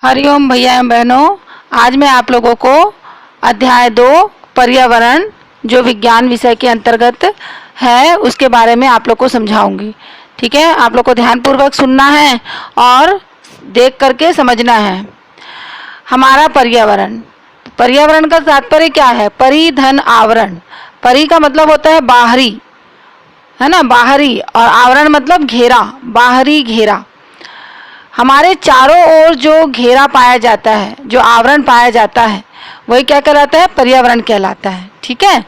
हरिओम भैया एवं बहनों, आज मैं आप लोगों को अध्याय 2 पर्यावरण जो विज्ञान विषय के अंतर्गत है उसके बारे में आप लोग को समझाऊंगी। ठीक है, आप लोग को ध्यानपूर्वक सुनना है और देख करके समझना है। हमारा पर्यावरण, पर्यावरण का तात्पर्य क्या है? परि धन आवरण। परि का मतलब होता है बाहरी, है ना, बाहरी, और आवरण मतलब घेरा, बाहरी घेरा। हमारे चारों ओर जो घेरा पाया जाता है, जो आवरण पाया जाता है, वही क्या कहलाता है? पर्यावरण कहलाता है। ठीक है,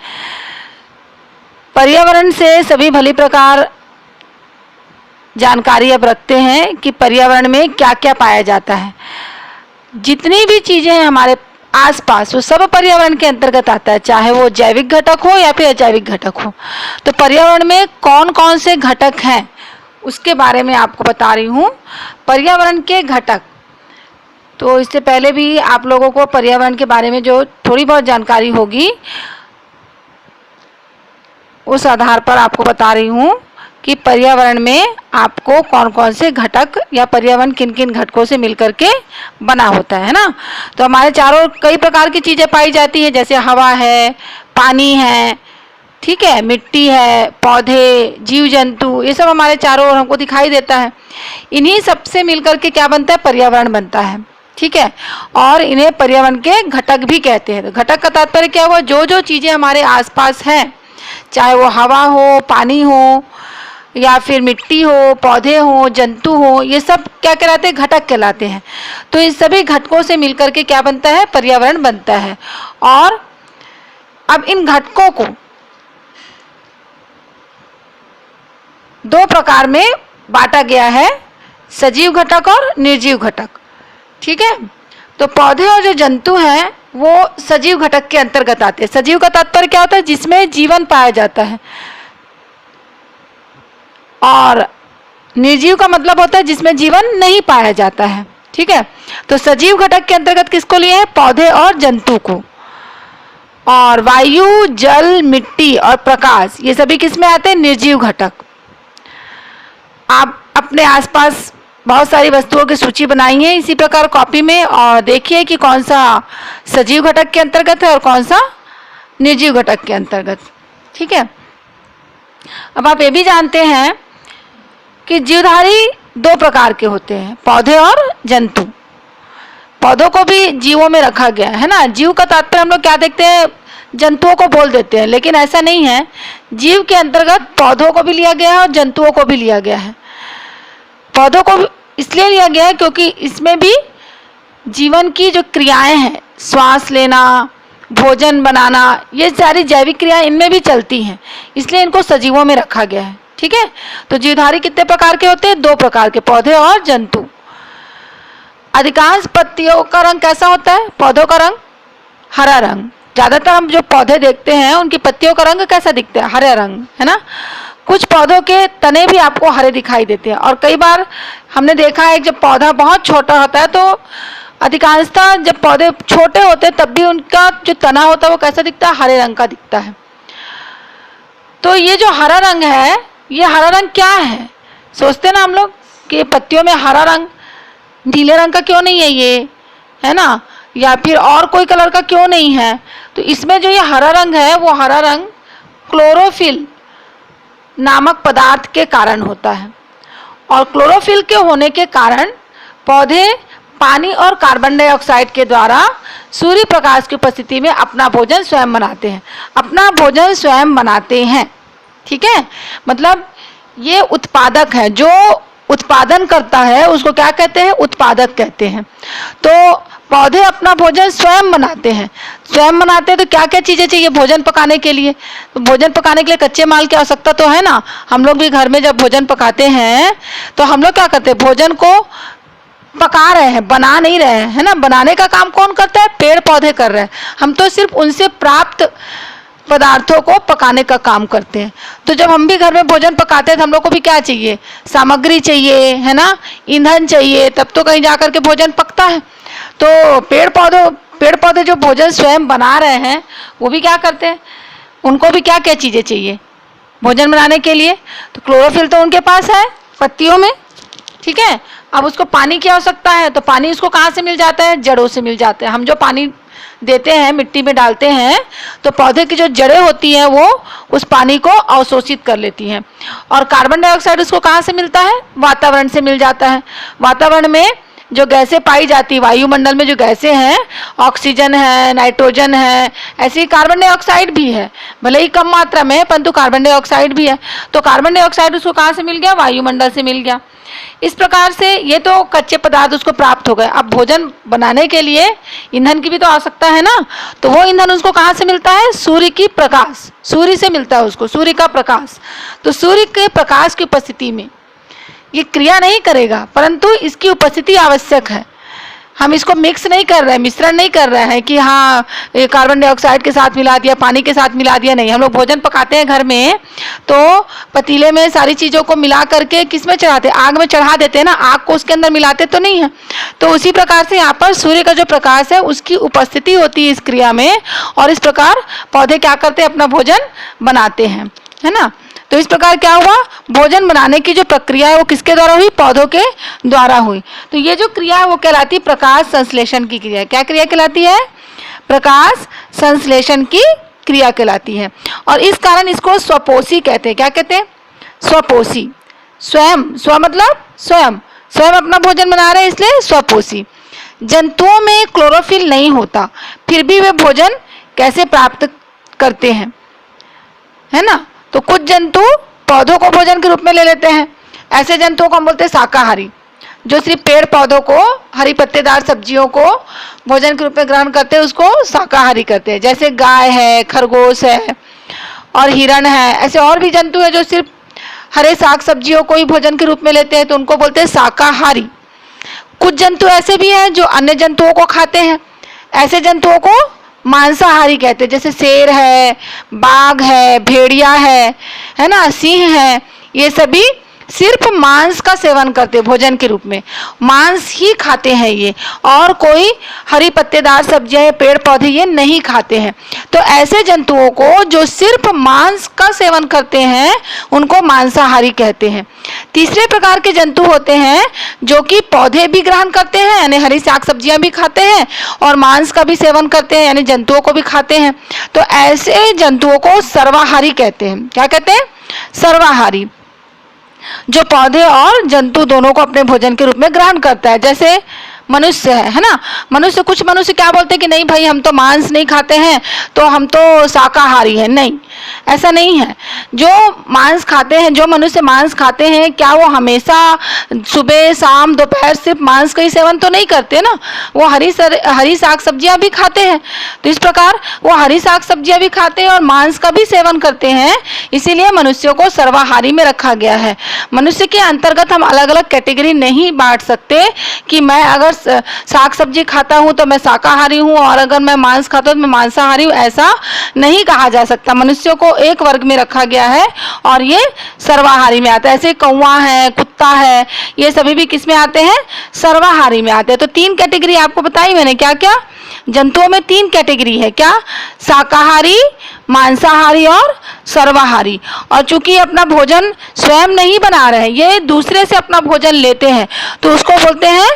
पर्यावरण से सभी भली प्रकार जानकारी अब रखते हैं कि पर्यावरण में क्या क्या पाया जाता है। जितनी भी चीजें हैं हमारे आसपास वो सब पर्यावरण के अंतर्गत आता है, चाहे वो जैविक घटक हो या फिर अजैविक घटक हो। तो पर्यावरण में कौन कौन से घटक हैं उसके बारे में आपको बता रही हूँ। पर्यावरण के घटक, तो इससे पहले भी आप लोगों को पर्यावरण के बारे में जो थोड़ी बहुत जानकारी होगी उस आधार पर आपको बता रही हूँ कि पर्यावरण में आपको कौन कौन से घटक या पर्यावरण किन किन घटकों से मिलकर के बना होता है ना। तो हमारे चारों कई प्रकार की चीज़ें पाई जाती हैं, जैसे हवा है, पानी है, ठीक है, मिट्टी है, पौधे, जीव जंतु, ये सब हमारे चारों ओर हमको दिखाई देता है। इन्हीं सब से मिलकर के क्या बनता है? पर्यावरण बनता है। ठीक है, और इन्हें पर्यावरण के घटक भी कहते हैं। तो घटक का तात्पर्य क्या हुआ? जो जो चीज़ें हमारे आसपास हैं, चाहे वो हवा हो, पानी हो, या फिर मिट्टी हो, पौधे हो, जंतु हो, ये सब क्या कहलाते हैं? घटक कहलाते हैं। तो इन सभी घटकों से मिलकर के क्या बनता है? पर्यावरण बनता है। और अब इन घटकों को दो प्रकार में बांटा गया है, सजीव घटक और निर्जीव घटक। ठीक है, तो पौधे और जो जंतु हैं वो सजीव घटक के अंतर्गत आते हैं। सजीव का तात्पर्य क्या होता है? जिसमें जीवन पाया जाता है। और निर्जीव का मतलब होता है जिसमें जीवन नहीं पाया जाता है। ठीक है, तो सजीव घटक के अंतर्गत किसको लिए हैं? पौधे और जंतु को। और वायु, जल, मिट्टी और प्रकाश, ये सभी किस में आते हैं? निर्जीव घटक। आप अपने आसपास बहुत सारी वस्तुओं की सूची बनाई है इसी प्रकार कॉपी में, और देखिए कि कौन सा सजीव घटक के अंतर्गत है और कौन सा निर्जीव घटक के अंतर्गत। ठीक है, अब आप ये भी जानते हैं कि जीवधारी दो प्रकार के होते हैं, पौधे और जंतु। पौधों को भी जीवों में रखा गया है ना। जीव का तात्पर्य हम लोग क्या देखते हैं? जंतुओं को बोल देते हैं, लेकिन ऐसा नहीं है। जीव के अंतर्गत पौधों को भी लिया गया है और जंतुओं को भी लिया गया है। पौधों को इसलिए लिया गया है क्योंकि इसमें भी जीवन की जो क्रियाएं हैं, श्वास लेना, भोजन बनाना, ये सारी जैविक क्रियाएं इनमें भी चलती हैं, इसलिए इनको सजीवों में रखा गया है। ठीक है, तो जीवधारी कितने प्रकार के होते हैं? दो प्रकार के, पौधे और जंतु। अधिकांश पत्तियों का रंग कैसा होता है? पौधों का रंग हरा रंग। ज़्यादातर हम जो पौधे देखते हैं उनकी पत्तियों का रंग कैसा दिखता है? हरे रंग, है ना। कुछ पौधों के तने भी आपको हरे दिखाई देते हैं, और कई बार हमने देखा है जब पौधा बहुत छोटा होता है तो अधिकांशतः जब पौधे छोटे होते हैं तब भी उनका जो तना होता है वो कैसा दिखता है? हरे रंग का दिखता है। तो ये जो हरा रंग है, ये हरा रंग क्या है? सोचते ना हम लोग कि पत्तियों में हरा रंग नीले रंग का क्यों नहीं है ये, है ना, या फिर और कोई कलर का क्यों नहीं है? तो इसमें जो ये हरा रंग है वो हरा रंग क्लोरोफिल नामक पदार्थ के कारण होता है। और क्लोरोफिल के होने के कारण पौधे पानी और कार्बन डाइऑक्साइड के द्वारा सूर्य प्रकाश की उपस्थिति में अपना भोजन स्वयं बनाते हैं, अपना भोजन स्वयं बनाते हैं। ठीक है, मतलब ये उत्पादक है, जो उत्पादन करता है उसको क्या कहते हैं? उत्पादक कहते हैं। तो पौधे अपना भोजन स्वयं बनाते हैं। स्वयं बनाते हैं तो क्या क्या चीज़ें चाहिए भोजन पकाने के लिए? तो भोजन पकाने के लिए कच्चे माल की आवश्यकता तो है ना। हम लोग भी घर में जब भोजन पकाते हैं तो हम लोग क्या करते हैं? भोजन को पका रहे हैं, बना नहीं रहे हैं, है ना। बनाने का काम कौन करता है? पेड़ पौधे कर रहे हैं। हम तो सिर्फ उनसे प्राप्त पदार्थों को पकाने का काम करते हैं। तो जब हम भी घर में भोजन पकाते हैं तो हम लोग को भी क्या चाहिए? सामग्री चाहिए, है ना, ईंधन चाहिए, तब तो कहीं जाकर के भोजन पकता है। तो पेड़ पौधे जो भोजन स्वयं बना रहे हैं वो भी क्या करते हैं? उनको भी क्या क्या चीज़ें चाहिए भोजन बनाने के लिए? तो क्लोरोफिल तो उनके पास है पत्तियों में। ठीक है। अब उसको पानी की आवश्यकता है, तो पानी उसको कहाँ से मिल जाता है? जड़ों से मिल जाता है। हम जो पानी देते हैं, मिट्टी में डालते हैं, तो पौधे की जो जड़ें होती हैं वो उस पानी को अवशोषित कर लेती हैं। और कार्बन डाइऑक्साइड उसको कहाँ से मिलता है? वातावरण से मिल जाता है। वातावरण में जो गैसें पाई जाती है, वायुमंडल में जो गैसें हैं, ऑक्सीजन है, नाइट्रोजन है, ऐसे ही कार्बन डाइऑक्साइड भी है, भले ही कम मात्रा में, परंतु कार्बन डाइऑक्साइड भी है। तो कार्बन डाइऑक्साइड उसको कहाँ से मिल गया? वायुमंडल से मिल गया। इस प्रकार से ये तो कच्चे पदार्थ उसको प्राप्त हो गए। अब भोजन बनाने के लिए ईंधन की भी तो आवश्यकता है ना, तो वो ईंधन उसको कहाँ से मिलता है? सूर्य की प्रकाश, सूर्य से मिलता है उसको, सूर्य का प्रकाश। तो सूर्य के प्रकाश की उपस्थिति में ये क्रिया नहीं करेगा, परंतु इसकी उपस्थिति आवश्यक है। हम इसको मिक्स नहीं कर रहे हैं, मिश्रण नहीं कर रहे हैं कि हाँ ये कार्बन डाइऑक्साइड के साथ मिला दिया, पानी के साथ मिला दिया, नहीं। हम लोग भोजन पकाते हैं घर में, तो पतीले में सारी चीज़ों को मिला करके किस में चढ़ाते हैं? आग में चढ़ा देते हैं ना, आग को उसके अंदर मिलाते तो नहीं है। तो उसी प्रकार से यहाँ पर सूर्य का जो प्रकाश है उसकी उपस्थिति होती है इस क्रिया में, और इस प्रकार पौधे क्या करते हैं? अपना भोजन बनाते हैं, है ना। तो इस प्रकार क्या हुआ? भोजन बनाने की जो प्रक्रिया है वो किसके द्वारा हुई? पौधों के द्वारा हुई। तो ये जो क्रिया है वो कहलाती है प्रकाश संश्लेषण की क्रिया। क्या क्रिया कहलाती है? प्रकाश संश्लेषण की क्रिया कहलाती है। और इस कारण इसको स्वपोषी कहते हैं। क्या कहते हैं? स्वपोषी। स्वयं, स्व मतलब स्वयं, स्वयं अपना भोजन बना रहे हैं इसलिए स्वपोषी। जंतुओं में क्लोरोफिल नहीं होता, फिर भी वे भोजन कैसे प्राप्त करते हैं, है ना। तो कुछ जंतु पौधों को भोजन के रूप में ले लेते हैं। ऐसे जंतुओं को हम बोलते हैं शाकाहारी, जो सिर्फ पेड़ पौधों को, हरी पत्तेदार सब्जियों को भोजन के रूप में ग्रहण करते हैं, उसको शाकाहारी कहते हैं। जैसे गाय है, खरगोश है और हिरण है। ऐसे और भी जंतु है जो सिर्फ हरे साग सब्जियों को ही भोजन के रूप में लेते हैं, तो उनको बोलते हैं शाकाहारी। कुछ जंतु ऐसे भी हैं जो अन्य जंतुओं को खाते हैं। ऐसे जंतुओं को मांसाहारी कहते हैं। जैसे शेर है, बाघ है, भेड़िया है ना, सिंह है। ये सभी सिर्फ मांस का सेवन करते हैं भोजन के रूप में, मांस ही खाते हैं ये, और कोई हरी पत्तेदार सब्जियां, पेड़ पौधे ये नहीं खाते हैं। तो ऐसे जंतुओं को जो सिर्फ मांस का सेवन करते हैं उनको मांसाहारी कहते हैं। तीसरे प्रकार के जंतु होते हैं जो कि पौधे भी ग्रहण करते हैं, यानी हरी साग सब्जियां भी खाते हैं, और मांस का भी सेवन करते हैं, यानी जंतुओं को भी खाते हैं। तो ऐसे जंतुओं को सर्वाहारी कहते हैं। क्या कहते हैं? सर्वाहारी, जो पौधे और जंतु दोनों को अपने भोजन के रूप में ग्रहण करता है। जैसे मनुष्य है ना, मनुष्य, कुछ मनुष्य क्या बोलते हैं कि नहीं भाई हम तो मांस नहीं खाते हैं तो हम तो शाकाहारी हैं। नहीं, ऐसा नहीं है। जो मांस खाते हैं, जो मनुष्य मांस खाते हैं, क्या वो हमेशा सुबह शाम दोपहर सिर्फ मांस का ही सेवन तो नहीं करते ना, वो हरी साग सब्जियां भी खाते हैं। तो इस प्रकार वो हरी साग सब्जियां भी खाते हैं और मांस का भी सेवन करते हैं, इसीलिए मनुष्यों को सर्वाहारी में रखा गया है। मनुष्य के अंतर्गत हम अलग अलग कैटेगरी नहीं बांट सकते कि मैं अगर साग सब्जी खाता हूँ तो मैं शाकाहारी हूँ, और अगर मैं मांस खाता हूँ तो मैं मांसाहारी हूँ। ऐसा नहीं कहा जा सकता। मनुष्यों को एक वर्ग में रखा गया है और ये सर्वाहारी में आता है। ऐसे कौवा है, कुत्ता है, ये सभी भी किस में आते हैं? सर्वाहारी में आते हैं। तो 3 कैटेगरी आपको बताई मैंने। क्या क्या? जंतुओं में 3 कैटेगरी है। क्या? शाकाहारी, मांसाहारी और सर्वाहारी। और चूंकि अपना भोजन स्वयं नहीं बना रहे हैं, ये दूसरे से अपना भोजन लेते हैं, तो उसको बोलते हैं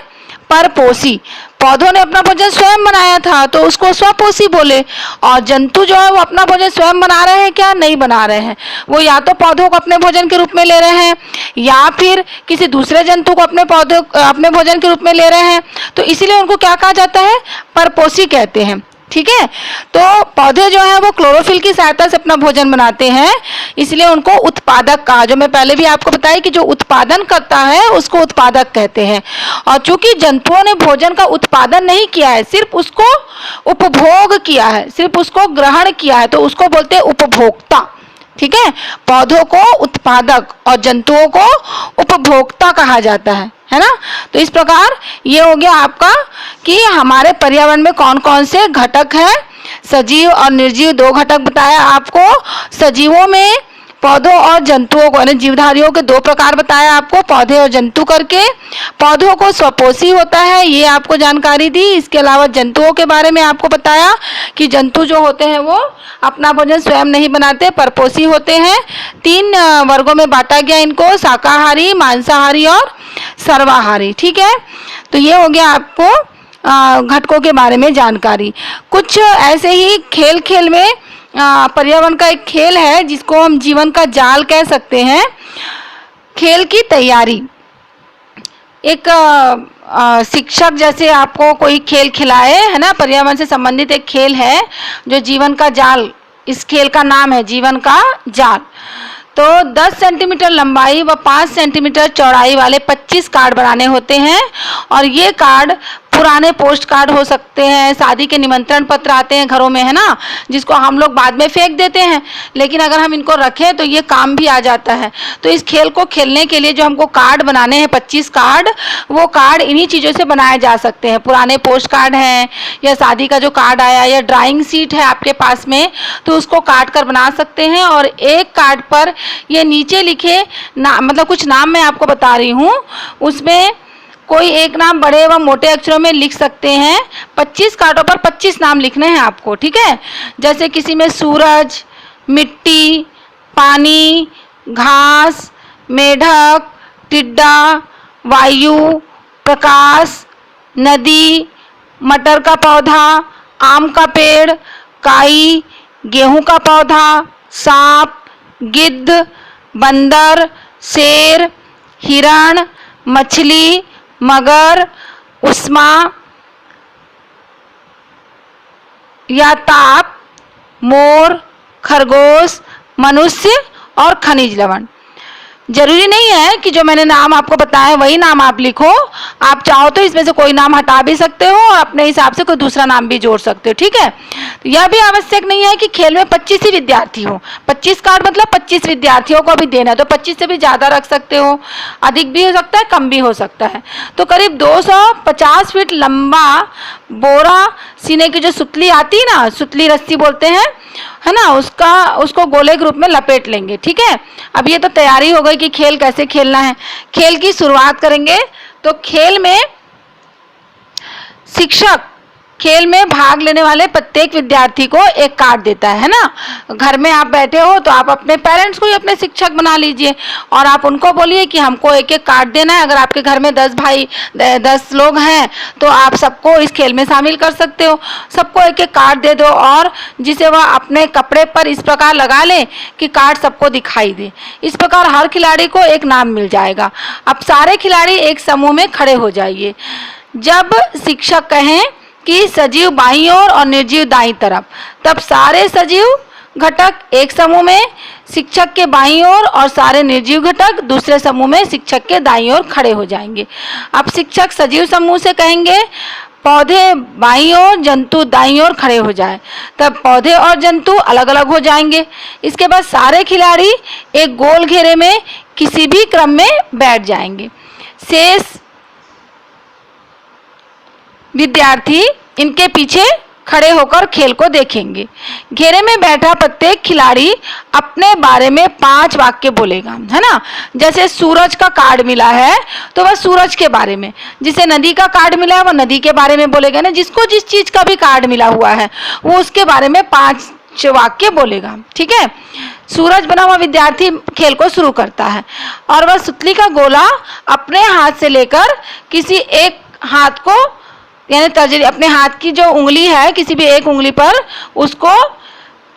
परपोषी। पौधों ने अपना भोजन स्वयं बनाया था तो उसको स्वपोषी बोले। और जंतु जो है वो अपना भोजन स्वयं बना रहे हैं क्या? नहीं बना रहे हैं। वो या तो पौधों को अपने भोजन के रूप में ले रहे हैं, या फिर किसी दूसरे जंतु को अपने भोजन के रूप में ले रहे हैं। तो इसीलिए उनको क्या कहा जाता है? परपोषी कहते हैं। ठीक है। तो पौधे जो है वो क्लोरोफिल की सहायता से अपना भोजन बनाते हैं, इसलिए उनको उत्पादक कहा। जो मैं पहले भी आपको बताई कि जो उत्पादन करता है उसको उत्पादक कहते हैं। और चूंकि जंतुओं ने भोजन का उत्पादन नहीं किया है, सिर्फ उसको उपभोग किया है, सिर्फ उसको ग्रहण किया है, तो उसको बोलते हैं उपभोक्ता। ठीक है। पौधों को उत्पादक और जंतुओं को उपभोक्ता कहा जाता है ना। तो इस प्रकार ये हो गया आपका कि हमारे पर्यावरण में कौन कौन से घटक हैं। सजीव और निर्जीव 2 घटक बताया आपको। सजीवों में पौधों और जंतुओं को, यानी जीवधारियों के दो प्रकार बताया आपको, पौधे और जंतु करके। पौधों को स्वपोषी होता है, ये आपको जानकारी दी। इसके अलावा जंतुओं के बारे में आपको बताया कि जंतु जो होते हैं वो अपना भोजन स्वयं नहीं बनाते, परपोषी होते हैं। 3 वर्गों में बांटा गया इनको, शाकाहारी, मांसाहारी और सर्वाहारी। ठीक है, तो ये हो गया आपको घटकों के बारे में जानकारी। कुछ ऐसे ही खेल खेल में पर्यावरण का एक खेल है जिसको हम जीवन का जाल कह सकते हैं। खेल की तैयारी, एक शिक्षक जैसे आपको कोई खेल खिलाए, है ना, पर्यावरण से संबंधित एक खेल है जो जीवन का जाल, इस खेल का नाम है जीवन का जाल। तो 10 सेंटीमीटर लंबाई व 5 सेंटीमीटर चौड़ाई वाले 25 कार्ड बनाने होते हैं, और ये कार्ड पुराने पोस्ट कार्ड हो सकते हैं, शादी के निमंत्रण पत्र आते हैं घरों में, है ना, जिसको हम लोग बाद में फेंक देते हैं, लेकिन अगर हम इनको रखें तो ये काम भी आ जाता है। तो इस खेल को खेलने के लिए जो हमको कार्ड बनाने हैं 25 कार्ड, वो कार्ड इन्हीं चीज़ों से बनाए जा सकते हैं। पुराने पोस्ट कार्ड हैं, या शादी का जो कार्ड आया, या ड्राइंग शीट है आपके पास में, तो उसको काट कर बना सकते हैं। और एक कार्ड पर ये नीचे लिखे मतलब कुछ नाम मैं आपको बता रही हूँ, उसमें कोई एक नाम बड़े व मोटे अक्षरों में लिख सकते हैं। 25 कार्डों पर 25 नाम लिखने हैं आपको, ठीक है। जैसे किसी में सूरज, मिट्टी, पानी, घास, मेढक, टिड्डा, वायु, प्रकाश, नदी, मटर का पौधा, आम का पेड़, काई, गेहूं का पौधा, सांप, गिद्ध, बंदर, शेर, हिरण, मछली, मगर, उष्मा या ताप, मोर, खरगोश, मनुष्य और खनिज लवण। जरूरी नहीं है कि जो मैंने नाम आपको बताया वही नाम आप लिखो, आप चाहो तो इसमें से कोई नाम हटा भी सकते हो और अपने हिसाब से कोई दूसरा नाम भी जोड़ सकते हो, ठीक है। तो यह भी आवश्यक नहीं है कि खेल में 25 ही विद्यार्थी हो। 25 कार्ड मतलब 25 विद्यार्थियों को भी देना है, तो 25 से भी ज़्यादा रख सकते हो, अधिक भी हो सकता है, कम भी हो सकता है। तो करीब 250 फीट लंबा बोरा सीने की जो सुतली आती है ना, सुतली रस्सी बोलते हैं, है ना, उसको गोले के रूप में लपेट लेंगे, ठीक है। अब ये तो तैयारी हो गई कि खेल कैसे खेलना है। खेल की शुरुआत करेंगे। तो खेल में शिक्षक खेल में भाग लेने वाले प्रत्येक विद्यार्थी को एक कार्ड देता है ना। घर में आप बैठे हो तो आप अपने पेरेंट्स को ही अपने शिक्षक बना लीजिए और आप उनको बोलिए कि हमको एक एक कार्ड देना है। अगर आपके घर में 10 लोग हैं तो आप सबको इस खेल में शामिल कर सकते हो। सबको एक एक कार्ड दे दो और जिसे वह अपने कपड़े पर इस प्रकार लगा ले कि कार्ड सबको दिखाई दे। इस प्रकार हर खिलाड़ी को एक नाम मिल जाएगा। अब सारे खिलाड़ी एक समूह में खड़े हो जाइए। जब शिक्षक कहें कि सजीव बाईं ओर और निर्जीव दाईं तरफ, तब सारे सजीव घटक एक समूह में शिक्षक के बाईं ओर और सारे निर्जीव घटक दूसरे समूह में शिक्षक के दाईं ओर खड़े हो जाएंगे। अब शिक्षक सजीव समूह से कहेंगे पौधे बाईं ओर, जंतु दाईं ओर खड़े हो जाए, तब पौधे और जंतु अलग अलग हो जाएंगे। इसके बाद सारे खिलाड़ी एक गोल घेरे में किसी भी क्रम में बैठ जाएंगे। शेष विद्यार्थी इनके पीछे खड़े होकर खेल को देखेंगे। घेरे में बैठा प्रत्येक खिलाड़ी अपने बारे में 5 वाक्य बोलेगा, है ना। जैसे सूरज का कार्ड मिला है तो वह सूरज के बारे में, जिसे नदी का कार्ड मिला है वह नदी के बारे में बोलेगा ना। जिसको जिस चीज का भी कार्ड मिला हुआ है वो उसके बारे में 5 वाक्य बोलेगा, ठीक है। सूरज बना हुआ विद्यार्थी खेल को शुरू करता है और वह सुतली का गोला अपने हाथ से लेकर किसी एक हाथ को, यानी तर्जनी अपने हाथ की जो उंगली है किसी भी एक उंगली पर उसको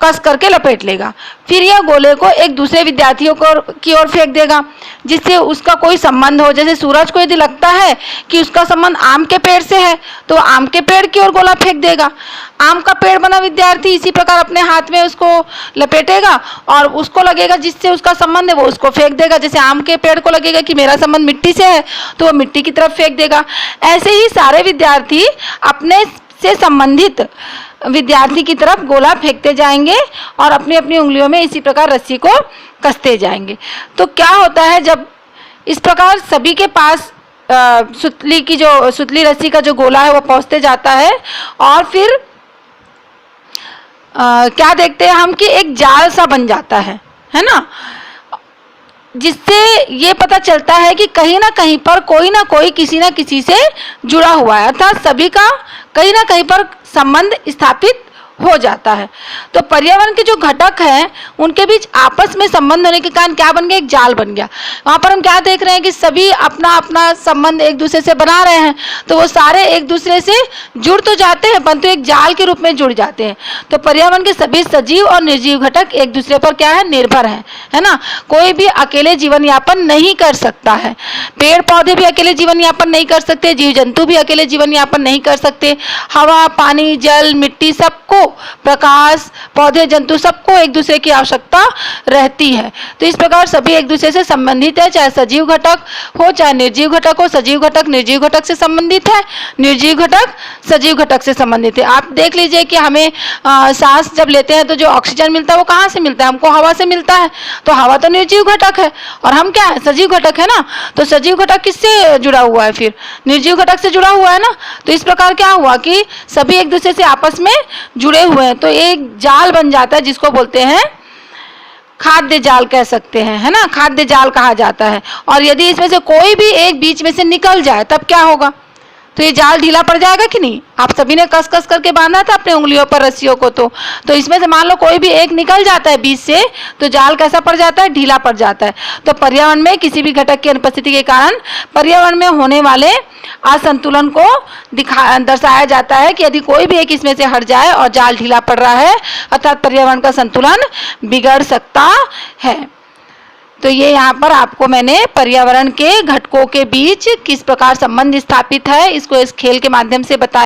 कस करके लपेट लेगा। फिर यह गोले को एक दूसरे विद्यार्थियों की ओर फेंक देगा जिससे उसका कोई संबंध हो। जैसे सूरज को यदि लगता है कि उसका संबंध आम के पेड़ से है तो आम के पेड़ की ओर गोला फेंक देगा। आम का पेड़ बना विद्यार्थी इसी प्रकार अपने हाथ में उसको लपेटेगा और उसको लगेगा जिससे उसका संबंध है वो उसको फेंक देगा। जैसे आम के पेड़ को लगेगा कि मेरा संबंध मिट्टी से है तो वो मिट्टी की तरफ फेंक देगा। ऐसे ही सारे विद्यार्थी अपने से संबंधित विद्यार्थी की तरफ गोला फेंकते जाएंगे और अपनी अपनी उंगलियों में इसी प्रकार रस्सी को कसते जाएंगे। तो क्या होता है, जब इस प्रकार सभी के पास सुतली रस्सी का जो गोला है वो पहुंचते जाता है और फिर क्या देखते हैं हम कि एक जाल सा बन जाता है ना। जिससे ये पता चलता है कि कहीं ना कहीं पर कोई ना कोई किसी ना किसी से जुड़ा हुआ है, अर्थात सभी का कहीं ना कहीं पर संबंध स्थापित हो जाता है। तो पर्यावरण के जो घटक हैं उनके बीच आपस में संबंध होने के कारण क्या बन गया, एक जाल बन गया। वहाँ पर हम क्या देख रहे हैं कि सभी अपना अपना संबंध एक दूसरे से बना रहे हैं, तो वो सारे एक दूसरे से जुड़ तो जाते हैं परंतु एक जाल के रूप में जुड़ जाते हैं। तो पर्यावरण के सभी सजीव और निर्जीव घटक एक दूसरे पर क्या है, निर्भर है ना। कोई भी अकेले जीवन यापन नहीं कर सकता है। पेड़ पौधे भी अकेले जीवन यापन नहीं कर सकते, जीव जंतु भी अकेले जीवन यापन नहीं कर सकते। हवा, पानी, जल, मिट्टी, सबको, प्रकाश, पौधे, जंतु, सबको एक दूसरे की आवश्यकता रहती है। तो इस प्रकार सभी एक दूसरे से संबंधित है, चाहे सजीव घटक हो चाहे निर्जीव घटक हो। सजीव घटक निर्जीव घटक से संबंधित है, निर्जीव घटक सजीव घटक से संबंधित है। आप देख लीजिए कि हमें सांस जब लेते हैं तो जो ऑक्सीजन मिलता है वो कहाँ से मिलता है, हमको हवा से मिलता है। तो हवा तो निर्जीव घटक है और हम क्या है, सजीव घटक है ना। तो सजीव घटक किससे जुड़ा हुआ है, फिर निर्जीव घटक से जुड़ा हुआ है ना। तो इस प्रकार क्या हुआ कि सभी एक दूसरे से आपस में जुड़े हुए हैं, तो एक जाल बन जाता है जिसको बोलते हैं खाद्य जाल कह सकते हैं, है ना, खाद्य जाल कहा जाता है। और यदि इसमें से कोई भी एक बीच में से निकल जाए तब क्या होगा, तो ये जाल ढीला पड़ जाएगा कि नहीं। आप सभी ने कस कस करके बांधा था अपने उंगलियों पर रस्सियों को, तो इसमें से मान लो कोई भी एक निकल जाता है बीच से, तो जाल कैसा पड़ जाता है, ढीला पड़ जाता है। तो पर्यावरण में किसी भी घटक की अनुपस्थिति के कारण पर्यावरण में होने वाले असंतुलन को दर्शाया जाता है कि यदि कोई भी एक इसमें से हट जाए और जाल ढीला पड़ रहा है, अर्थात पर्यावरण का संतुलन बिगड़ सकता है। तो ये यहाँ पर आपको मैंने पर्यावरण के घटकों के बीच किस प्रकार संबंध स्थापित है, इसको इस खेल के माध्यम से बताया।